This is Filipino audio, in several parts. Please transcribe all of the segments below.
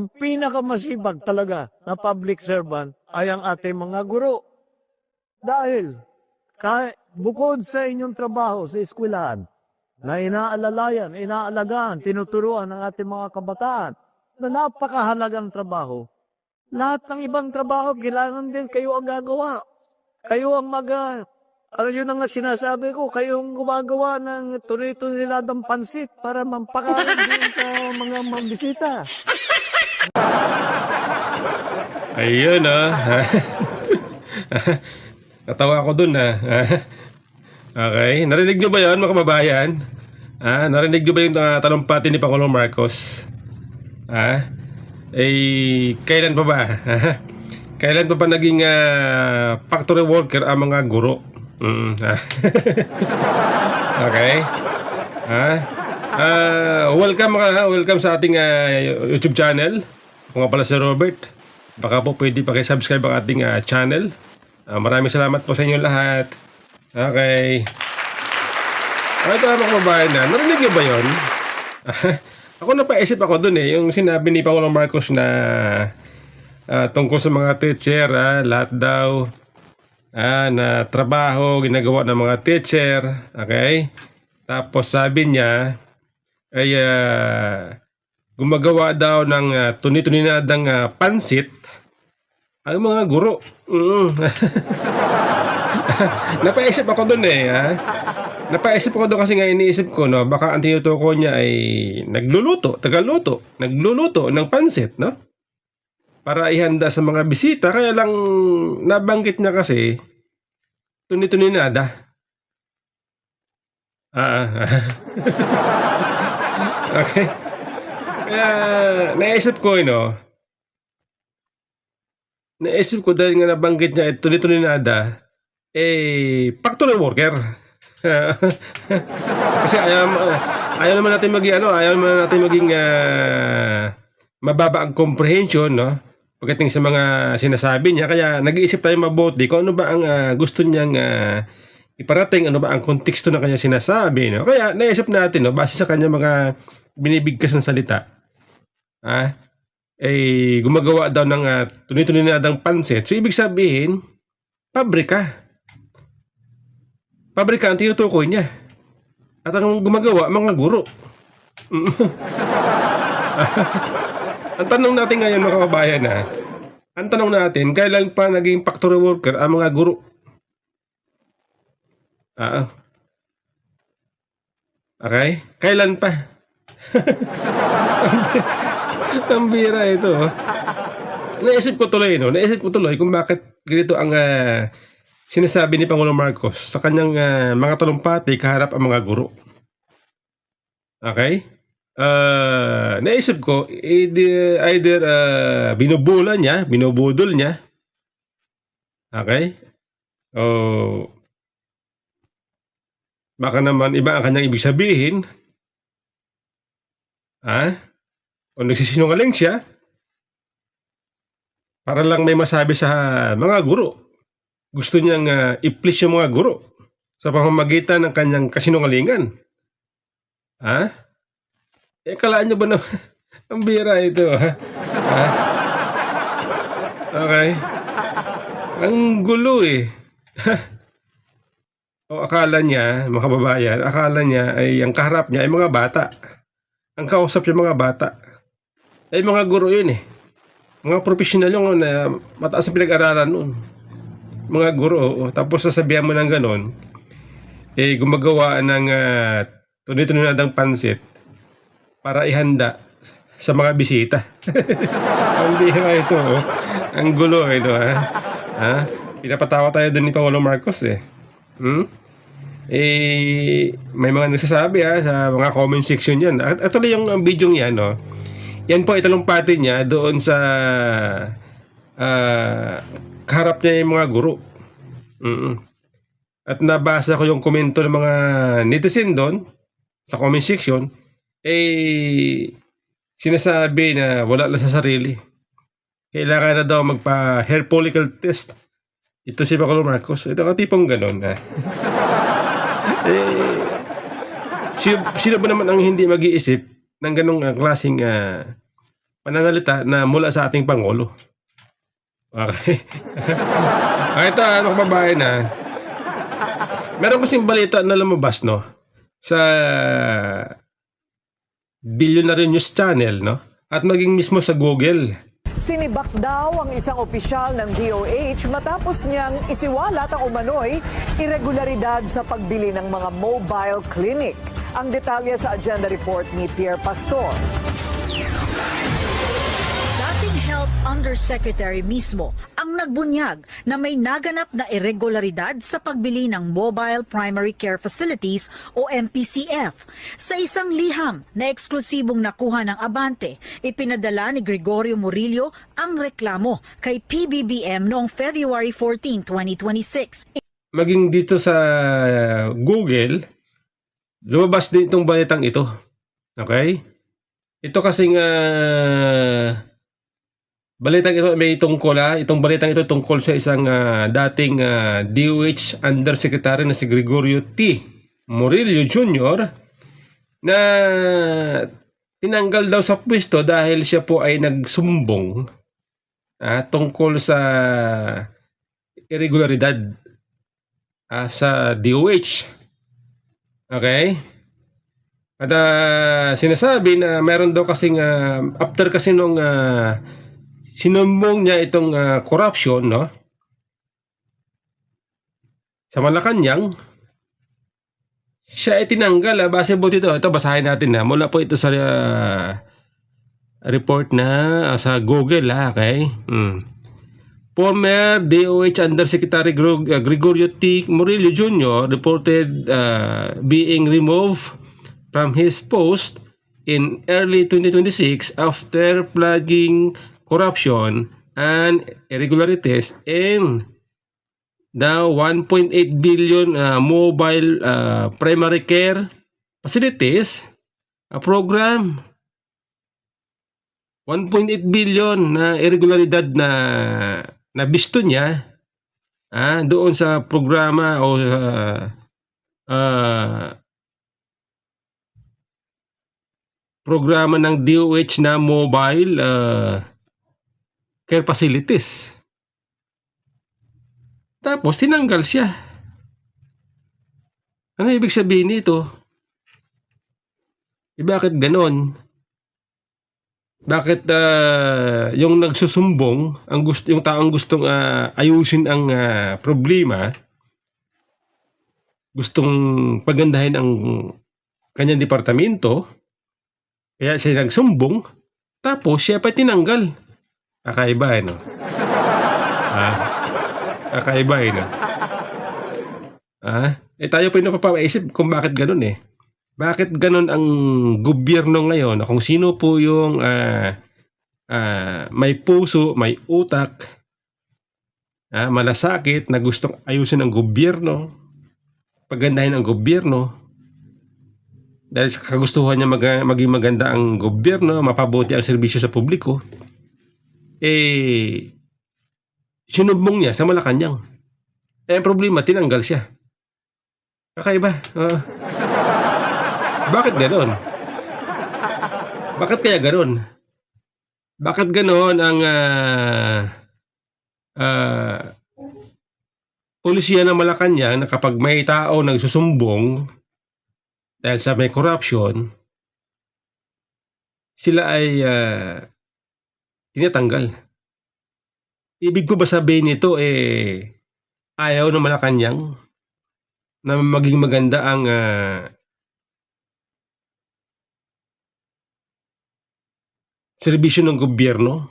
Ang pinakamasibag talaga na public servant ay ang ating mga guro. Dahil bukod sa inyong trabaho sa eskwelahan, na inaalalayan, inaalagaan, tinuturuan ng ating mga kabataan, na napakahalagang trabaho. Lahat ng ibang trabaho, kailangan din kayo ang gagawa. Kayo ang yun ang sinasabi ko, kayong gumagawa ng tunay-tuniladang pansit para mampakain din sa mga mambisita. Ayun Natawa ako dun Okay, narinig nyo ba yun mga kababayan? Narinig nyo ba yung talumpati ni Pangulong Marcos? Kailan pa ba? Kailan pa ba naging factory worker ang mga guro? Okay. Welcome sa ating YouTube channel. Ako nga pala si Robert. Baka po pwede pakisubscribe ang ating channel. Maraming salamat po sa inyo lahat. Okay. Ito mga kababayan narinig niyo ba yun? Ako napaisip ako dun yung sinabi ni Pangulong Marcos na tungkol sa mga teacher, lahat daw na trabaho ginagawa ng mga teacher. Okay? Tapos sabi niya ay gumagawa daw ng tuni-tuninadang pansit ang mga guro. Napaisip ako doon Napaisip ako doon kasi nga iniisip ko baka ang tinutukoy niya ay nagluluto ng pansit para ihanda sa mga bisita, kaya lang nabanggit niya kasi tuni-tuninada. Okay. Kaya naisip ko dahil nga nabanggit niya tuni-tuninada factory worker. Kasi ayaw naman natin maging mababa ang comprehension pagdating sa mga sinasabi niya, kaya nag-iisip tayo mabuti kung ano ba ang gusto niyang iparating, ano ba ang konteksto ng kanya sinasabi Kaya naisip natin base sa kanya mga binibigkas ng salita gumagawa daw ng tuni-tuninadang pansit. So ibig sabihin pabrika ang tinutukoy niya. At ang gumagawa, mga guro. Ang tanong natin ngayon mga kababayan ang tanong natin, kailan pa naging factory worker ang mga guro? Okay? Kailan pa? Ang bira ito. Naisip ko tuloy kung bakit ganito ang sinasabi ni Pangulong Marcos sa kanyang mga talumpati kaharap ang mga guro. Okay? Naisip ko, either binubudol niya. Okay? O baka naman iba ang kanyang ibig sabihin. O nagsisinungaling siya para lang may masabi sa mga guro. Gusto niyang i-please yung mga guro sa pamamagitan ng kanyang kasinungalingan. Kalaan niyo ba na ang bira ito? Okay. Ang gulo O akala niya, mga kababayan, ay ang kaharap niya ay mga bata. Ang kausap niya mga bata. Ay mga guro yun Mga professional yung mataas ang pinag-aralan noon. Mga guro, tapos sasabihan mo ng ganon, gumagawa ng tuni-tuninadang pansit para ihanda sa mga bisita. Ang bira ito, ang gulo Pinapatawa tayo doon ni Pangulong Marcos may mga nagsasabi sa mga comment section yan. Actually yung video yan yan po italumpati niya doon sa kaharap niya yung mga guro. At nabasa ko yung komento ng mga netizen doon sa comment section, sinasabi na wala lang sa sarili. Kailangan na daw magpa-hair follicle test. Ito si Pangulong Marcos. Ito ang tipong ganon sino ba naman ang hindi mag-iisip ng ganong klaseng pananalita na mula sa ating Pangulo. Okay. Ito, mga kababayan na, meron kasing balita na lumabas, no? Sa Billionaire News Channel, no? At maging mismo sa Google. Sinibak daw ang isang opisyal ng DOH matapos niyang isiwalat ang umano'y irregularidad sa pagbili ng mga mobile clinic. Ang detalye sa agenda report ni Pierre Pastor. Dating Health Undersecretary mismo ang nagbunyag na may naganap na irregularidad sa pagbili ng Mobile Primary Care Facilities o MPCF. Sa isang liham na eksklusibong nakuha ng Abante, ipinadala ni Gregorio Murillo ang reklamo kay PBBM noong February 14, 2026. Maging dito sa Google, lumabas din itong balitang ito. Okay? Ito kasing balitang ito may tungkol itong balitang ito tungkol sa isang dating DOH Undersecretary na si Gregorio T. Murillo Jr. na tinanggal daw sa pwesto dahil siya po ay nagsumbong tungkol sa irregularidad sa DOH. Okay? At sinasabi na meron daw kasing after kasi nung sinumbong niya itong corruption, no? Sa Malacanang, siya ay tinanggal. Base po dito. Ito, basahin natin na. Mula po ito sa report na sa Google, okay? Former DOH Undersecretary Gregorio T. Murillo Jr. reported being removed from his post in early 2026 after flagging corruption and irregularities in the 1.8 billion mobile primary care facilities program. 1.8 billion na irregularidad na nabisto niya doon sa programa o programa ng DOH na mobile care facilities. Tapos tinanggal siya. Ano ibig sabihin nito? Bakit ganon? Bakit yung nagsusumbong, yung taong gustong ayusin ang problema, gustong pagandahin ang kanyang departamento, kaya siya nagsumbong, tapos siya pa tinanggal. Kakaiba, no? Kakaiba, no? Tayo pa yung napapaisip kung bakit ganun, eh. Bakit ganun ang gobyerno ngayon? Kung sino po yung may puso, may utak, malasakit na gustong ayusin ang gobyerno, pagandahin ang gobyerno, dahil sa kagustuhan niya maging maganda ang gobyerno, mapabuti ang serbisyo sa publiko, sinumbong niya sa Malacanang. Ang problema, tinanggal siya. Kakaiba. Bakit ganoon? Bakit kaya ganoon? Bakit ganoon ang pulisya ng Malacanang na kapag may tao nagsusumbong dahil sa may corruption, sila ay tinatanggal? Ibig ko ba sabihin nito ayaw ng Malacanang na maging maganda ang serbisyo ng gobyerno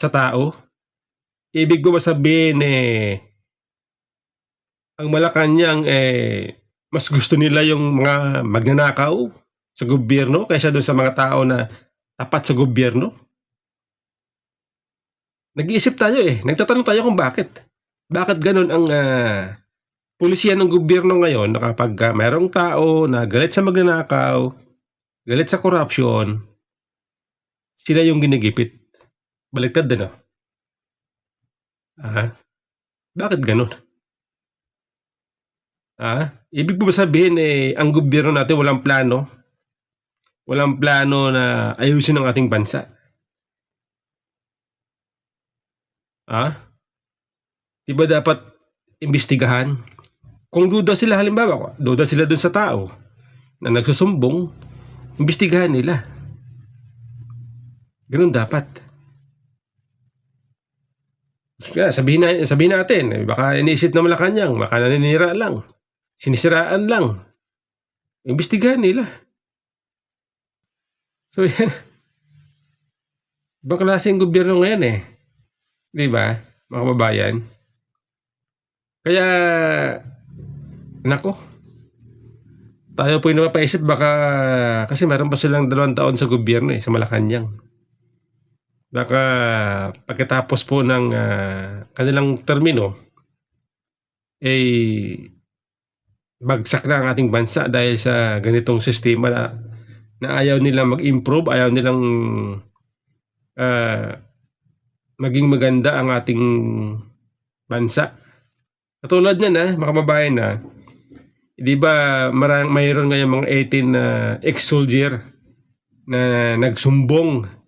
sa tao? Ibig ko ba sabihin ang Malacanang mas gusto nila yung mga magnanakaw sa gobyerno kaysa doon sa mga tao na tapat sa gobyerno? Nag-iisip tayo nagtatanong tayo kung bakit. Bakit ganun ang pulisya ng gobyerno ngayon na kapag mayroong tao na galit sa magnanakaw, galit sa corruption, sila yung ginigipit. Baliktad din, no? Bakit ganun? Ibig po ba sabihin ang gobyerno natin walang plano walang plano na ayusin ang ating bansa. Di ba dapat imbestigahan? Kung duda sila, halimbawa, duda sila dun sa tao na nagsusumbong, imbestigahan nila. Ganun dapat. Kaya sabihin natin, baka iniisip na Malacanang, baka naninira lang, sinisiraan lang. Imbestigahan nila. So yan, ibang klaseng gobyerno ngayon eh. Di ba, mga kababayan? Kaya, nako, tayo po yung napapaisip baka, kasi meron pa silang 2 taon sa gobyerno sa Malacanang. Baka pagkatapos po ng kanilang termino, bagsak na ang ating bansa dahil sa ganitong sistema na ayaw nilang mag-improve, ayaw nilang maging maganda ang ating bansa. Katulad niyan mga kababayan di ba mayroon ngayon mga 18 ex-soldier na nagsumbong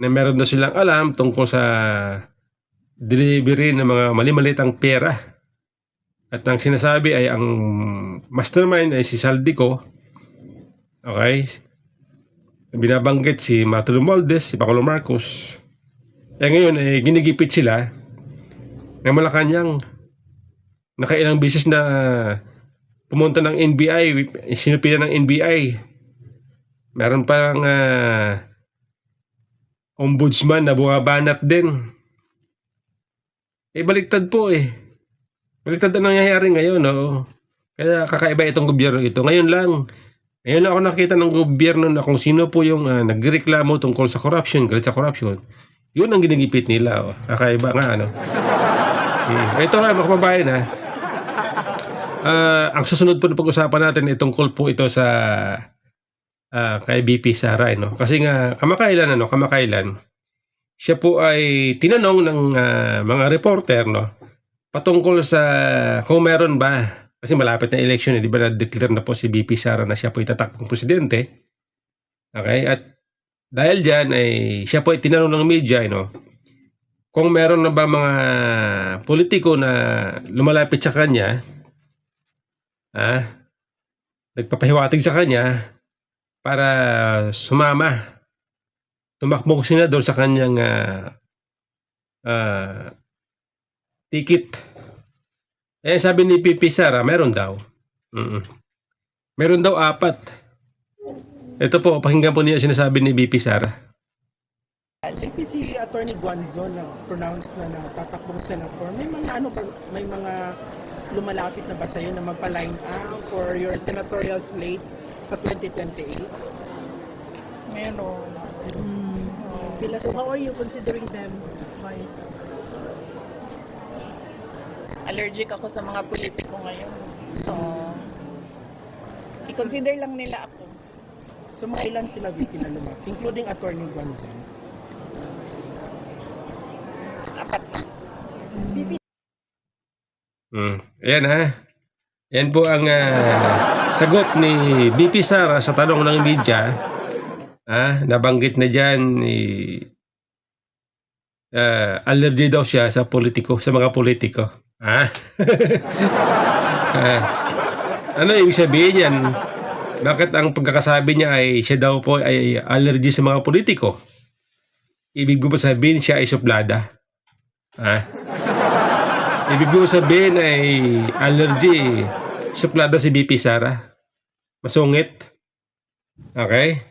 na meron na silang alam tungkol sa delivery ng mga mali-malitang pera. At ang sinasabi ay ang mastermind ay si Saldico. Okay? Binabanggit si Mato Romualdez, si Paolo Marcos. Ngayon ginigipit sila ng Malacanang. Nakailang beses na pumunta ng NBI, sinupilan ng NBI. Meron pang ombudsman na bumabanat din. Baliktad po Baliktad ang nangyayari ngayon. Kaya kakaiba itong gobyerno ito. Ngayon lang ako nakita ng gobyerno na kung sino po yung nagreklamo tungkol sa corruption, galit sa corruption. Yun ang ginigipit nila. Kakaiba nga Ito mga kababayan ang susunod po na pag-usapan natin ay tungkol po ito sa kay BP Sara kasi nga kamakailan siya po ay tinanong ng mga reporter patungkol sa kung meron ba, kasi malapit na election di ba na-declare na po si BP Sara na siya po itatakbong presidente. Okay, at dahil diyan ay siya po ay tinanong ng media kung meron na ba mga politiko na lumalapit sa kanya nagpapahiwatig sa kanya para tumakbong senador sa kanyang ticket. Sabi ni BP Sara, meron daw. Meron daw 4. Ito po, pakinggan po niya sinasabi ni BP Sara. Lately si Attorney Guanzo na-pronounce na tatakbong senator. May mga lumalapit na ba sa'yo na magpa-line up for your senatorial slate sa 2028? Meron. So how are you considering them, Vice? Allergic ako sa mga politiko ngayon. So, i-consider lang nila ako. So mga ilan sila VP na lumapit, including Attorney Guanzo? 4 na. Ayan Yan po ang sagot ni BP Sara sa tanong ng media. Nabanggit na dyan allergy daw siya sa mga politiko. Ano ibig sabihin yan? Bakit ang pagkakasabi niya ay siya daw po ay allergy sa mga politiko? Ibig mo ba sabihin siya ay suplada? Ibig mo sabihin ay allergy suplada si BP Sara? Masungit? Okay?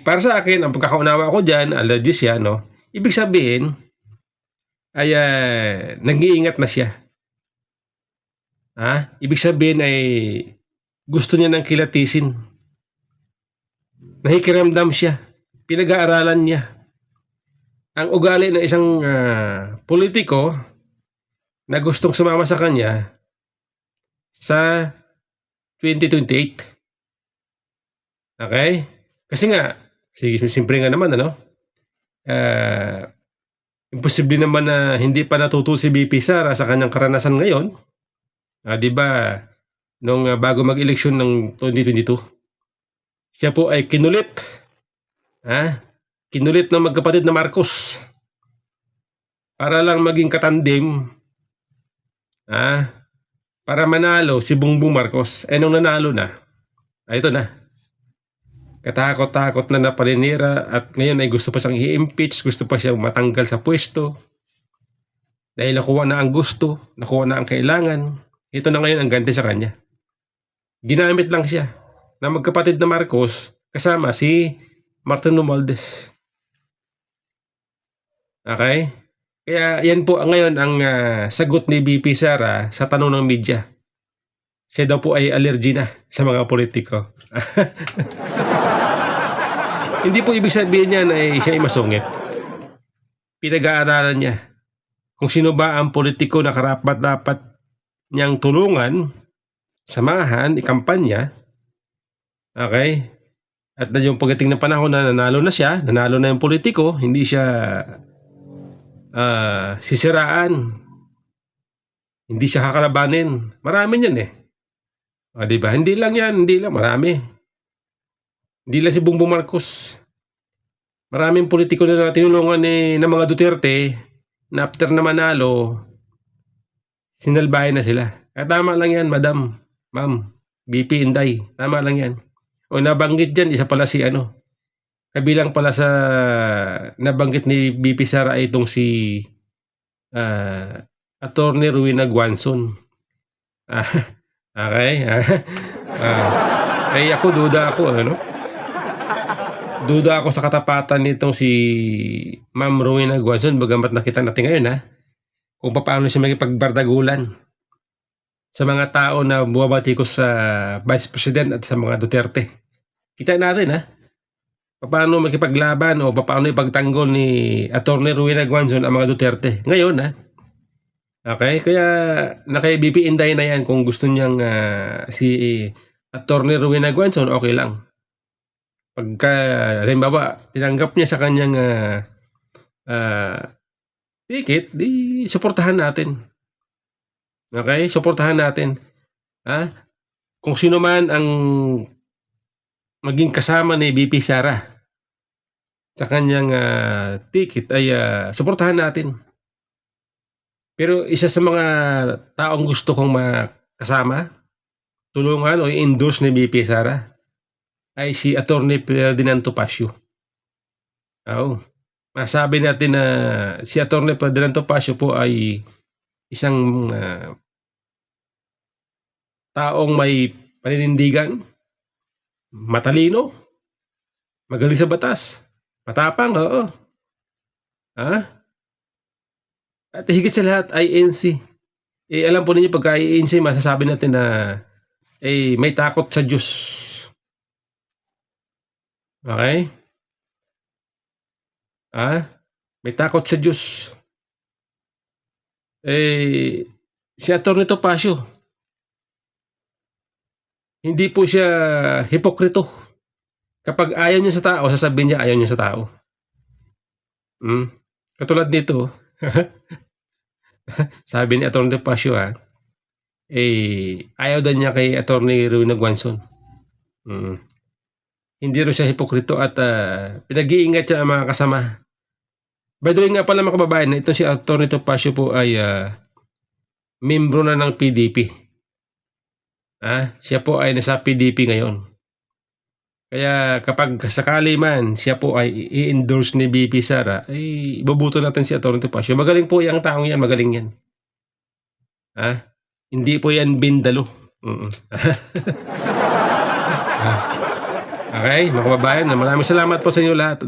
Para sa akin, ang pagkakaunawa ko dyan, allergy siya, ibig sabihin ay nag-iingat na siya. Ibig sabihin ay gusto niya ng kilatisin. Nakikiramdam siya. Pinag-aaralan niya. Ang ugali ng isang politiko na gustong sumama sa kanya sa 2028. Okay? Kasi nga, siyempre nga naman, imposible naman na hindi pa natuto si BP Sara sa kanyang karanasan ngayon. Di ba, nung bago mag-eleksyon ng 2022, siya po ay kinulit. Kinulit ng magkapatid na Marcos para lang maging katandim, para manalo si Bongbong Marcos. Nung nanalo na, ito na. Katakot-takot na napalinira at ngayon ay gusto pa siyang i-impeach, gusto pa siyang matanggal sa pwesto. Dahil nakuha na ang gusto, nakuha na ang kailangan. Ito na ngayon ang ganti sa kanya. Ginamit lang siya na magkapatid na Marcos kasama si Martin Romualdez. Okay? Kaya yan po ngayon ang sagot ni BP Sara sa tanong ng media. Siya daw po ay allergy na sa mga politiko. Hindi po ibig sabihin niya na siya ay masungit. Pinag-aaralan niya kung sino ba ang politiko na karapat-dapat niyang tulungan, samahan, ikampanya. Okay? At na yung pagdating ng panahon na nanalo na siya, nanalo na yung politiko, hindi siya sisiraan. Hindi siya kakalabanin. Marami yan eh. Diba? Hindi lang yan, hindi lang, marami. Hindi lang si Bongbong Marcos. Maraming politiko na tinulungan ng mga Duterte na after na manalo, sinalbahin na sila. Kaya tama lang yan, madam, ma'am, BP Inday. Tama lang yan. O nabanggit dyan, isa pala si kabilang pala sa nabanggit ni BP Sara ay itong si Attorney Rowena Guanzon. Okay? Ay ako, duda ako, Duda ako sa katapatan nitong si Ma'am Rowena Guanzon, bagamat nakita natin ngayon kung paano siya makipagbardagulan sa mga tao na bumabatikos sa Vice President at sa mga Duterte. Kita natin paano makipaglaban o paano ipagtanggol ni Attorney Rowena Guanzon ang mga Duterte. Ngayon okay, kaya kay BP Inday na yan kung gusto niyang si Attorney Rowena Guanzon, okay lang. Pagka, halimbawa, tinanggap niya sa kanyang ticket, di suportahan natin. Okay? Suportahan natin. Kung sino man ang maging kasama ni BP Sara sa kanyang ticket ay suportahan natin. Pero isa sa mga taong gusto kong makasama, tulungan o i-endorse ni BP Sara ay si Attorney Ferdinand Topacio. Masabi natin na si Attorney Ferdinand Topacio po ay isang taong may paninindigan, matalino, magaling sa batas, matapang, At higit sa lahat ay ANC. Alam po ninyo pagka ANC, masasabi natin na may takot sa Diyos. Okay? May takot sa Diyos. Si Atty. Topacio, hindi po siya hipokrito. Kapag ayaw niya sa tao, sasabihin niya ayaw niya sa tao. Katulad nito, sabi ni Atty. Topacio, ayaw daw niya kay Atty. Rowena Guanzon. Hindi rin siya hipokrito at pinag-iingat siya ang mga kasama. By the way nga pala mga kababayan, ito si Atty. Topacio po ay membro na ng PDP. Siya po ay nasa PDP ngayon. Kaya kapag sakali man siya po ay i-endorse ni BP Sara, ay ibubuto natin si Atty. Topacio. Magaling po yung taong yan, magaling yan. Hindi po yan bindalo. Okay, mga kababayan, maraming salamat po sa inyo lahat.